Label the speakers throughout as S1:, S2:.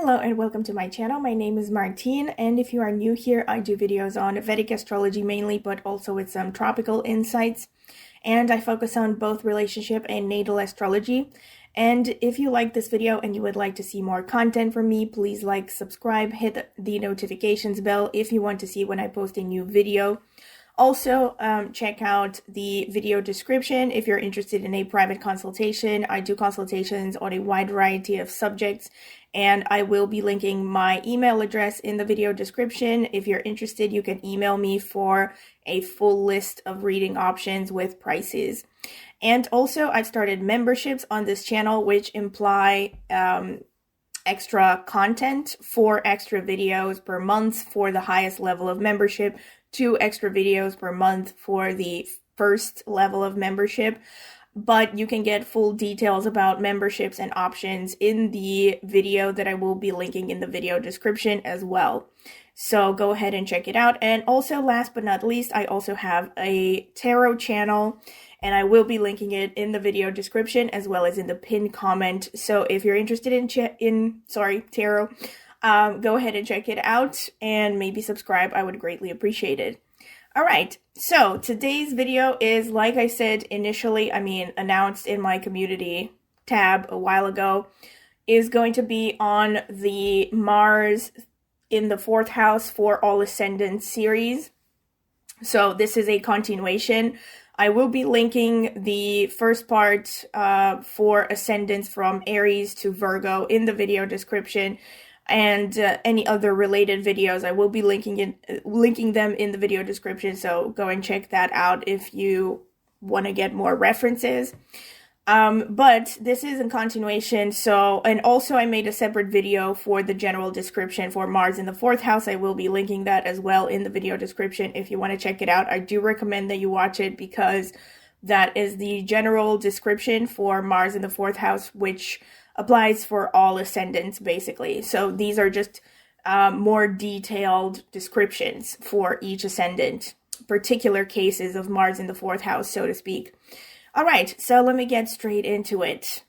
S1: Hello and welcome to my channel. My name is Martine, and if you are new here, I do videos on Vedic astrology mainly, but also with some tropical insights. And I focus on both relationship and natal astrology. And if you like this video and you would like to see more content from me, please like, subscribe, hit the notifications bell if you want to see when I post a new video. Also, check out the video description if you're interested in a private consultation. I do consultations on a wide variety of subjects, and I will be linking my email address in the video description. If you're interested, you can email me for a full list of reading options with prices. And also, I've started memberships on this channel, which imply extra content, 4 extra videos per month for the highest level of membership, 2 extra videos per month for the first level of membership. But you can get full details about memberships and options in the video that I will be linking in the video description as well. So go ahead and check it out. And also, last but not least, I also have a tarot channel, and I will be linking it in the video description as well as in the pinned comment. So if you're interested in tarot, go ahead and check it out and maybe subscribe. I would greatly appreciate it. All right, so today's video is, like I said initially, announced in my community tab a while ago, is going to be on the Mars in the 4th house for all Ascendants series. So this is a continuation. I will be linking the first part for Ascendants from Aries to Virgo in the video description. And any other related videos, I will be linking them in the video description, so go and check that out if you want to get more references. But this is in continuation, and also I made a separate video for the general description for Mars in the 4th house. I will be linking that as well in the video description if you want to check it out. I do recommend that you watch it because that is the general description for Mars in the 4th house, which applies for all ascendants, basically. So these are just more detailed descriptions for each ascendant, particular cases of Mars in the 4th house, so to speak. All right, so let me get straight into it.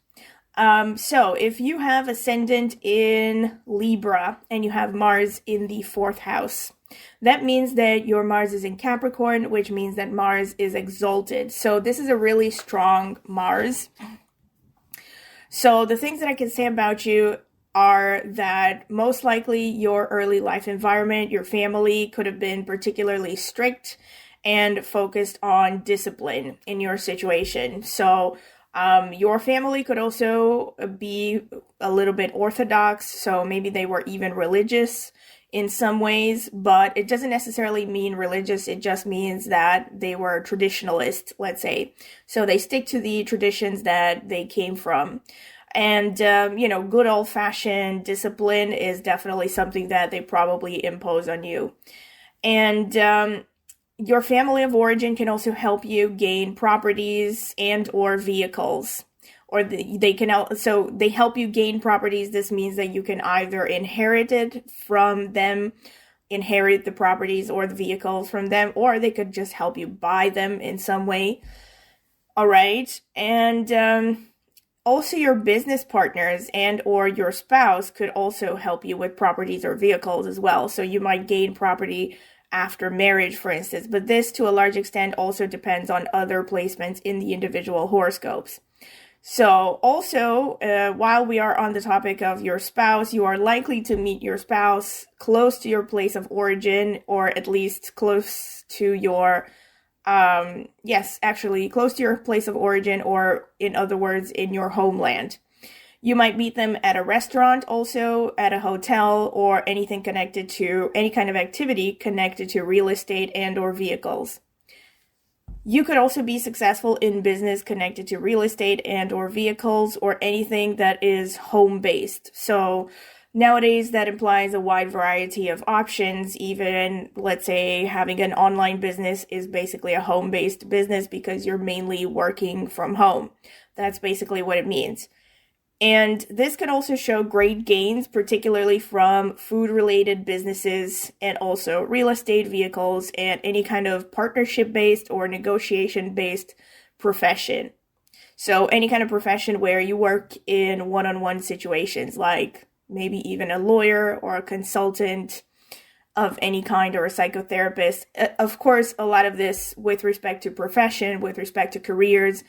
S1: So if you have ascendant in Libra and you have Mars in the 4th house, that means that your Mars is in Capricorn, which means that Mars is exalted. So this is a really strong Mars. So the things that I can say about you are that most likely your early life environment, your family could have been particularly strict and focused on discipline in your situation. So your family could also be a little bit orthodox, so maybe they were even religious in some ways, but it doesn't necessarily mean religious. It just means that they were traditionalist, let's say. So they stick to the traditions that they came from. And, good old-fashioned discipline is definitely something that they probably impose on you. And your family of origin can also help you gain properties and or vehicles. Or they help you gain properties. This means that you can either inherit it from them, inherit the properties or the vehicles from them, or they could just help you buy them in some way. All right. And also your business partners and or your spouse could also help you with properties or vehicles as well. So you might gain property after marriage, for instance. But this, to a large extent, also depends on other placements in the individual horoscopes. So also, while we are on the topic of your spouse, you are likely to meet your spouse close to your place of origin, or at least close to your, close to your place of origin, or in other words, in your homeland. You might meet them at a restaurant, also at a hotel, or anything connected to any kind of activity connected to real estate and or vehicles. You could also be successful in business connected to real estate and or vehicles, or anything that is home-based. So nowadays that implies a wide variety of options. Even, let's say, having an online business is basically a home-based business because you're mainly working from home. That's basically what it means. And this can also show great gains, particularly from food-related businesses and also real estate, vehicles, and any kind of partnership-based or negotiation-based profession. So any kind of profession where you work in one-on-one situations, like maybe even a lawyer or a consultant of any kind, or a psychotherapist. Of course, a lot of this with respect to profession, with respect to careers,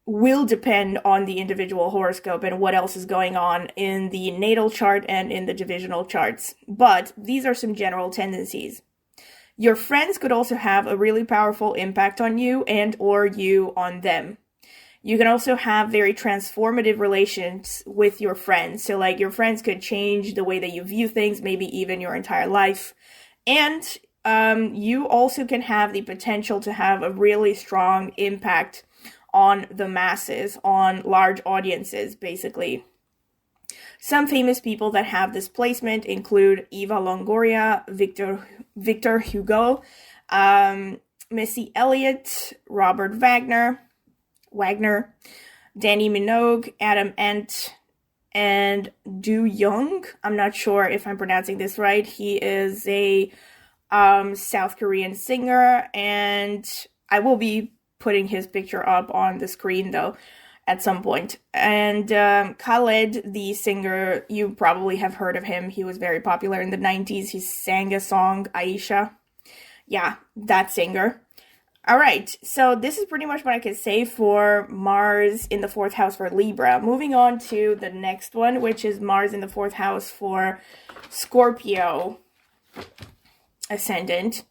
S1: will depend on the individual horoscope and what else is going on in the natal chart and in the divisional charts. But these are some general tendencies. Your friends could also have a really powerful impact on you and or you on them. You can also have very transformative relations with your friends. So like your friends could change the way that you view things, maybe even your entire life. And you also can have the potential to have a really strong impact on the masses, on large audiences, basically. Some famous people that have this placement include Eva Longoria, Victor Hugo, Missy Elliott, Robert Wagner, Danny Minogue, Adam Ant, and Du Young. I'm not sure if I'm pronouncing this right. He is a South Korean singer, and I will be putting his picture up on the screen though at some point. And Khaled, the singer, you probably have heard of him. He was very popular in the 90s. He sang a song, Aisha. Yeah, that singer. All right, so this is pretty much what I can say for Mars in the 4th house for Libra. Moving on to the next one, which is Mars in the 4th house for Scorpio Ascendant.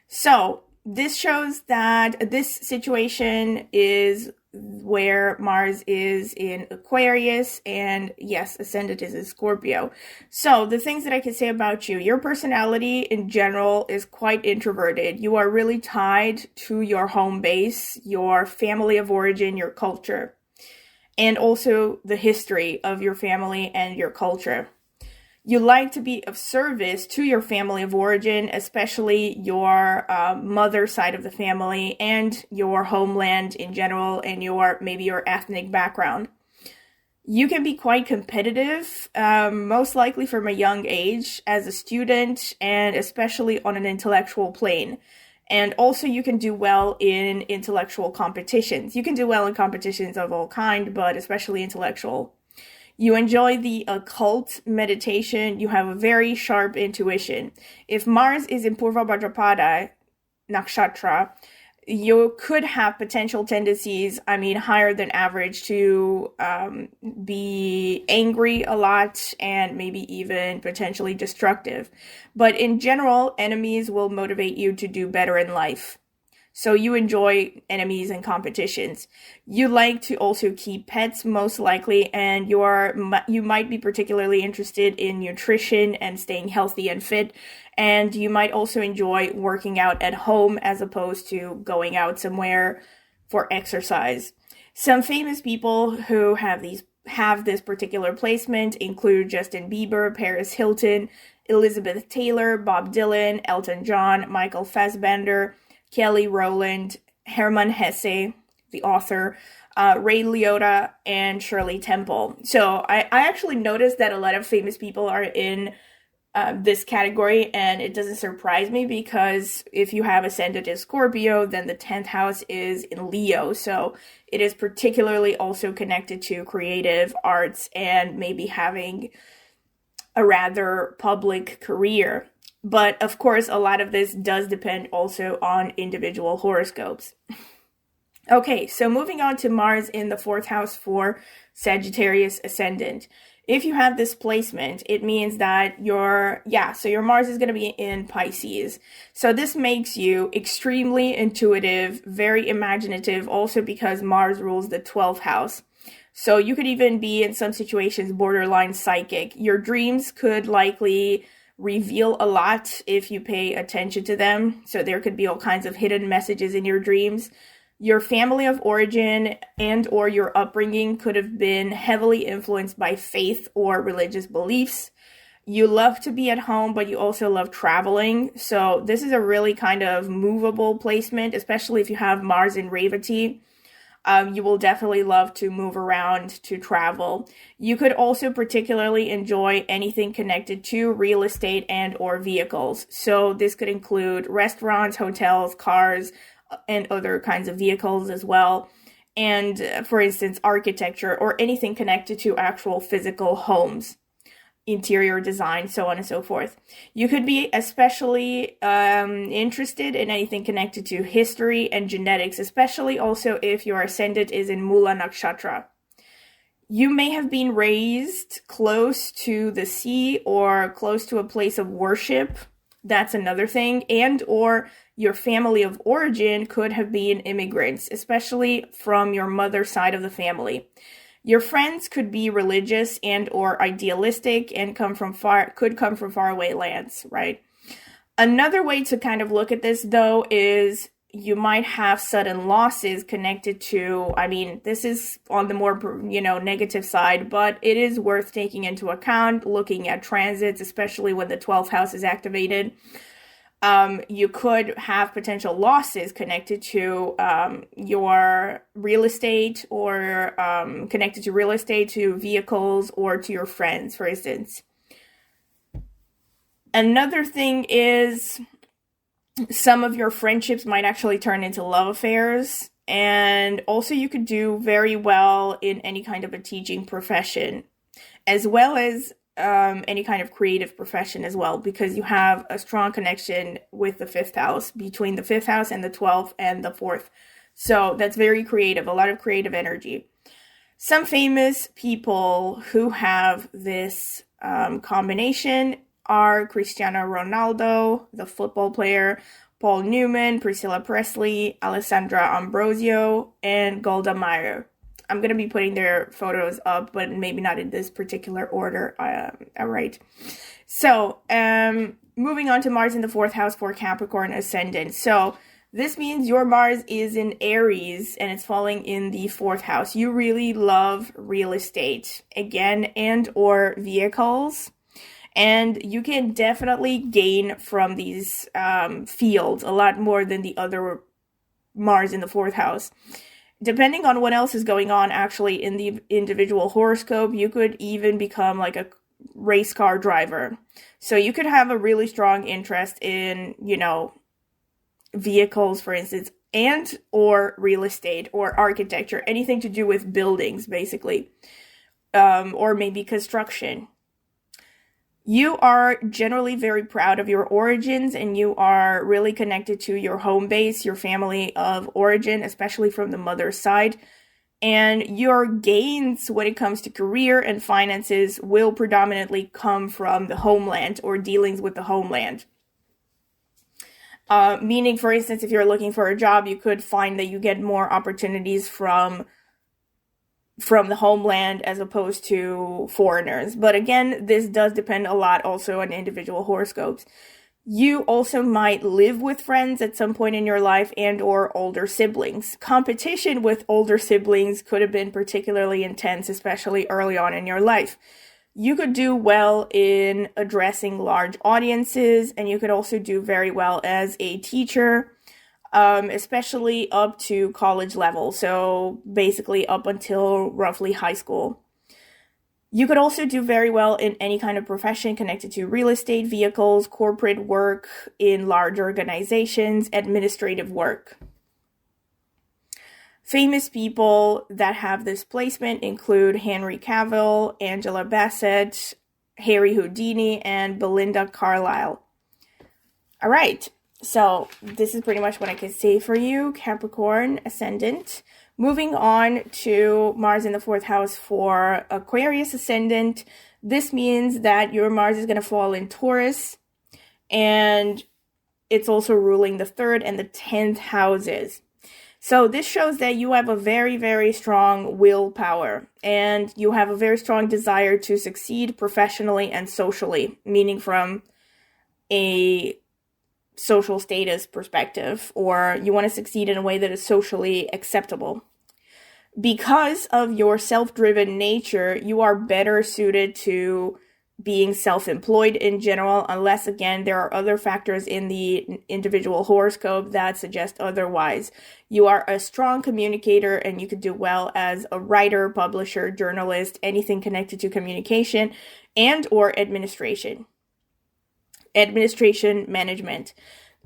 S1: So this shows that this situation is where Mars is in Aquarius, and yes, Ascendant is in Scorpio. So the things that I can say about you: your personality in general is quite introverted. You are really tied to your home base, your family of origin, your culture, and also the history of your family and your culture. You like to be of service to your family of origin, especially your mother side of the family and your homeland in general, and maybe your ethnic background. You can be quite competitive, most likely from a young age as a student, and especially on an intellectual plane. And also you can do well in intellectual competitions. You can do well in competitions of all kind, but especially intellectual. You enjoy the occult, meditation. You have a very sharp intuition. If Mars is in Purva Bhadrapada Nakshatra, you could have potential tendencies, higher than average, to be angry a lot and maybe even potentially destructive. But in general, enemies will motivate you to do better in life. So you enjoy enemies and competitions. You like to also keep pets, most likely, and you might be particularly interested in nutrition and staying healthy and fit. And you might also enjoy working out at home as opposed to going out somewhere for exercise. Some famous people who have this particular placement include Justin Bieber, Paris Hilton, Elizabeth Taylor, Bob Dylan, Elton John, Michael Fassbender, Kelly Rowland, Hermann Hesse, the author, Ray Liotta, and Shirley Temple. So I actually noticed that a lot of famous people are in this category, and it doesn't surprise me because if you have Ascendant in Scorpio, then the 10th house is in Leo. So it is particularly also connected to creative arts and maybe having a rather public career. But of course, a lot of this does depend also on individual horoscopes. Okay, so moving on to Mars in the 4th house for Sagittarius Ascendant. If you have this placement, it means that your Mars is going to be in Pisces. So this makes you extremely intuitive, very imaginative, also because Mars rules the 12th house. So you could even be, in some situations, borderline psychic. Your dreams could likely reveal a lot if you pay attention to them. So there could be all kinds of hidden messages in your dreams. Your family of origin and or your upbringing could have been heavily influenced by faith or religious beliefs. You love to be at home, but you also love traveling. So this is a really kind of movable placement, especially if you have Mars in Revati. You will definitely love to move around, to travel. You could also particularly enjoy anything connected to real estate and or vehicles. So this could include restaurants, hotels, cars, and other kinds of vehicles as well. and, for instance, architecture or anything connected to actual physical homes, interior design, so on and so forth. You could be especially interested in anything connected to history and genetics, especially also if your ascendant is in Mula Nakshatra. You may have been raised close to the sea or close to a place of worship. That's another thing. And or your family of origin could have been immigrants, especially from your mother's side of the family. Your friends could be religious and or idealistic and could come from faraway lands, right? Another way to kind of look at this, though, is you might have sudden losses connected to, I mean, this is on the more, negative side, but it is worth taking into account, looking at transits, especially when the 12th house is activated. You could have potential losses connected to your real estate or connected to real estate, to vehicles, or to your friends, for instance. Another thing is some of your friendships might actually turn into love affairs. And also you could do very well in any kind of a teaching profession, as well as any kind of creative profession as well, because you have a strong connection with the 5th house, between the 5th house and the 12th and the 4th. So that's very creative, a lot of creative energy. Some famous people who have this combination are Cristiano Ronaldo, the football player, Paul Newman, Priscilla Presley, Alessandra Ambrosio, and Golda Meir. I'm going to be putting their photos up, but maybe not in this particular order. All right. So, moving on to Mars in the 4th house for Capricorn Ascendant. So, this means your Mars is in Aries and it's falling in the 4th house. You really love real estate, again, and or vehicles. And you can definitely gain from these fields a lot more than the other Mars in the 4th house. Depending on what else is going on actually in the individual horoscope, you could even become like a race car driver. So you could have a really strong interest in, vehicles, for instance, and or real estate or architecture, anything to do with buildings, basically, or maybe construction. You are generally very proud of your origins and you are really connected to your home base, your family of origin, especially from the mother's side. And your gains when it comes to career and finances will predominantly come from the homeland or dealings with the homeland. Meaning, for instance, if you're looking for a job, you could find that you get more opportunities from the homeland as opposed to foreigners. But again, this does depend a lot also on individual horoscopes. You also might live with friends at some point in your life and or older siblings. Competition with older siblings could have been particularly intense, especially early on in your life. You could do well in addressing large audiences, and you could also do very well as a teacher, especially up to college level, so basically up until roughly high school. You could also do very well in any kind of profession connected to real estate, vehicles, corporate work, in large organizations, administrative work. Famous people that have this placement include Henry Cavill, Angela Bassett, Harry Houdini, and Belinda Carlisle. All right. So this is pretty much what I can say for you, Capricorn Ascendant. Moving on to Mars in the 4th house for Aquarius Ascendant. This means that your Mars is going to fall in Taurus, and it's also ruling the 3rd and the 10th houses. So this shows that you have a very, very strong willpower, and you have a very strong desire to succeed professionally and socially, meaning from a social status perspective, or you want to succeed in a way that is socially acceptable. Because of your self-driven nature, you are better suited to being self-employed in general, unless, again, there are other factors in the individual horoscope that suggest otherwise. You are a strong communicator, and you could do well as a writer, publisher, journalist, anything connected to communication and or administration, management.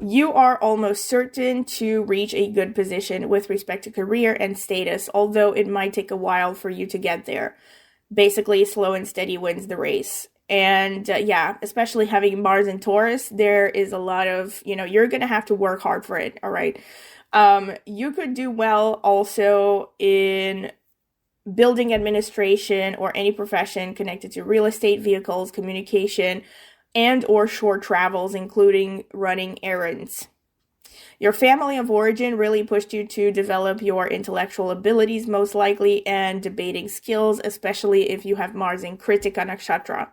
S1: You are almost certain to reach a good position with respect to career and status, although it might take a while for you to get there. Basically, slow and steady wins the race. And yeah, especially having Mars in Taurus, there is a lot of, you're going to have to work hard for it, all right? You could do well also in building administration or any profession connected to real estate, vehicles, communication, and or short travels, including running errands. Your family of origin really pushed you to develop your intellectual abilities, most likely, and debating skills, especially if you have Mars in Kritika Nakshatra.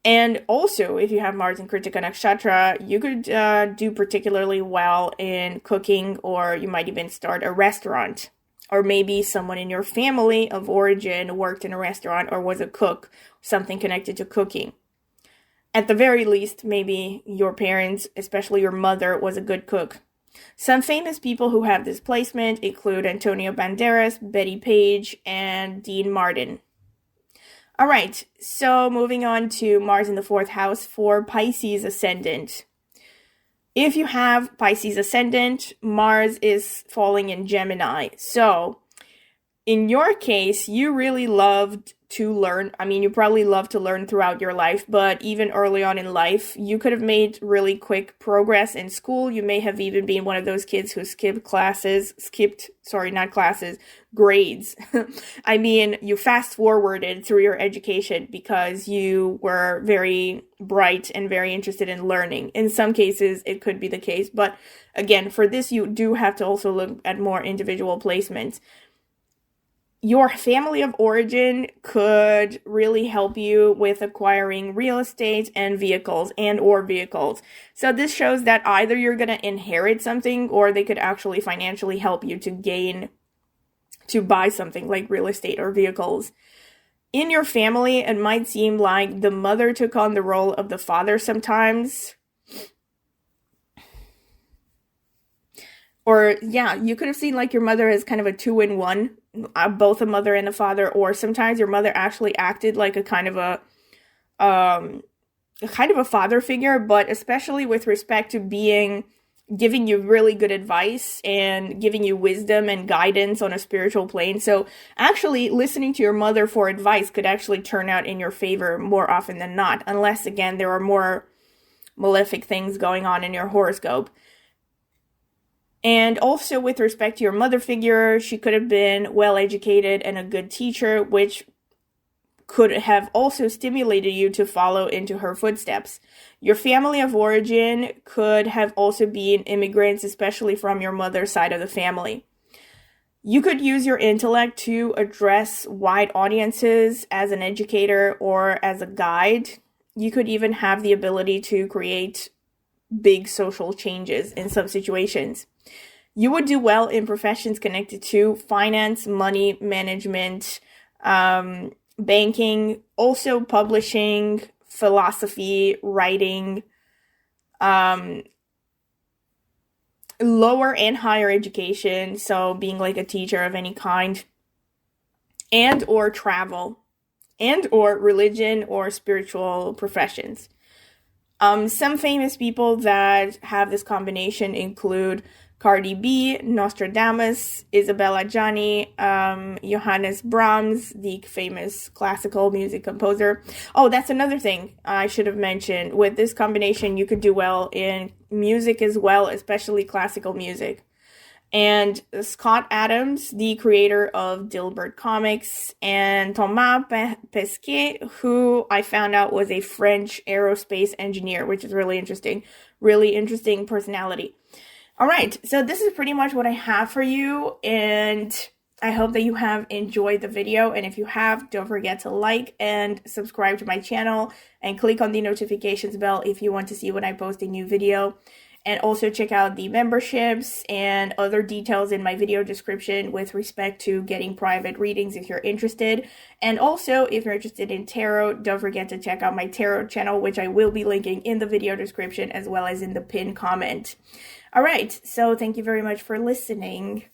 S1: And also, if you have Mars in Kritika Nakshatra, you could do particularly well in cooking, or you might even start a restaurant. Or maybe someone in your family of origin worked in a restaurant or was a cook, something connected to cooking. At the very least, maybe your parents, especially your mother, was a good cook. Some famous people who have this placement include Antonio Banderas, Betty Page, and Dean Martin. All right, so moving on to Mars in the 4th house for Pisces Ascendant. If you have Pisces Ascendant, Mars is falling in Gemini. So, in your case, you really loved to learn. I mean, you probably love to learn throughout your life, but even early on in life, you could have made really quick progress in school. You may have even been one of those kids who grades. I mean, you fast forwarded through your education because you were very bright and very interested in learning. In some cases, it could be the case, but again, for this, you do have to also look at more individual placements. Your family of origin could really help you with acquiring real estate and vehicles or vehicles. So this shows that either you're going to inherit something or they could actually financially help you to buy something like real estate or vehicles. In your family, it might seem like the mother took on the role of the father sometimes. Or, yeah, you could have seen like your mother as kind of a 2-in-1, both a mother and a father, or sometimes your mother actually acted like a kind of a father figure, but especially with respect to giving you really good advice and giving you wisdom and guidance on a spiritual plane. So actually listening to your mother for advice could actually turn out in your favor more often than not, unless, again, there are more malefic things going on in your horoscope. And also with respect to your mother figure, she could have been well-educated and a good teacher, which could have also stimulated you to follow into her footsteps. Your family of origin could have also been immigrants, especially from your mother's side of the family. You could use your intellect to address wide audiences as an educator or as a guide. You could even have the ability to create big social changes in some situations. You would do well in professions connected to finance, money management, banking, also publishing, philosophy, writing, lower and higher education, so being like a teacher of any kind, and or travel, and or religion or spiritual professions. Some famous people that have this combination include Cardi B, Nostradamus, Isabella Gianni, Johannes Brahms, the famous classical music composer. Oh, that's another thing I should have mentioned. With this combination, you could do well in music as well, especially classical music. And Scott Adams, the creator of Dilbert Comics, and Thomas Pesquet, who I found out was a French aerospace engineer, which is really interesting. Really interesting personality. All right, so this is pretty much what I have for you, and I hope that you have enjoyed the video. And if you have, don't forget to like and subscribe to my channel and click on the notifications bell if you want to see when I post a new video. And also check out the memberships and other details in my video description with respect to getting private readings if you're interested. And also, if you're interested in tarot, don't forget to check out my tarot channel, which I will be linking in the video description as well as in the pinned comment. All right, so thank you very much for listening.